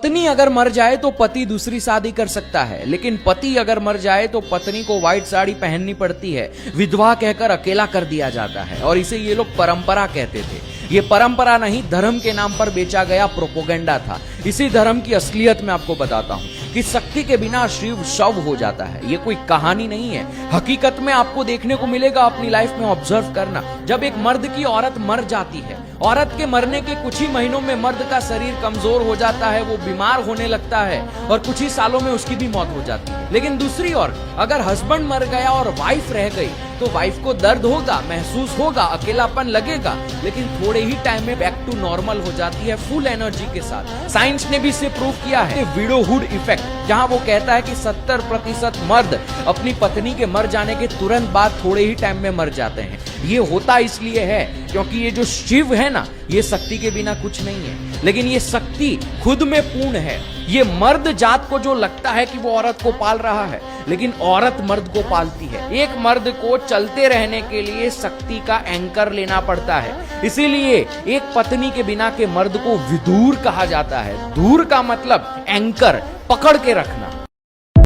पत्नी अगर मर जाए तो पति दूसरी शादी कर सकता है, लेकिन पति अगर मर जाए तो पत्नी को व्हाइट साड़ी पहननी पड़ती है, विधवा कहकर अकेला कर दिया जाता है। और इसे ये लोग परंपरा कहते थे। ये परंपरा नहीं, धर्म के नाम पर बेचा गया प्रोपोगेंडा था। इसी धर्म की असलियत मैं आपको बताता हूं कि शक्ति के बिना शिव शव हो जाता है। ये कोई कहानी नहीं है, हकीकत में आपको देखने को मिलेगा। अपनी लाइफ में ऑब्जर्व करना, जब एक मर्द की औरत मर जाती है, औरत के मरने के कुछ ही महीनों में मर्द का शरीर कमजोर हो जाता है, वो बीमार होने लगता है और कुछ ही सालों में उसकी भी मौत हो जाती है। लेकिन दूसरी ओर अगर हस्बैंड मर गया और वाइफ रह गई तो वाइफ को दर्द होगा, महसूस होगा, अकेलापन लगेगा, लेकिन थोड़े ही टाइम में बैक टू नॉर्मल हो जाती है फुल एनर्जी के साथ। साइंस ने भी इसे प्रूव किया है, विडोहुड इफेक्ट, जहां वो कहता है कि 70% मर्द अपनी पत्नी के मर जाने के तुरंत बाद थोड़े ही टाइम में मर जाते हैं। ये होता इसलिए है क्योंकि ये जो शिव है ना, ये शक्ति के बिना कुछ नहीं है, लेकिन ये शक्ति खुद में पूर्ण है। ये मर्द जात को जो लगता है कि वो औरत को पाल रहा है, लेकिन औरत मर्द को पालती है। एक मर्द को चलते रहने के लिए शक्ति का एंकर लेना पड़ता है। इसीलिए एक पत्नी के बिना के मर्द को विदूर कहा जाता है। दूर का मतलब एंकर, पकड़ के रखना।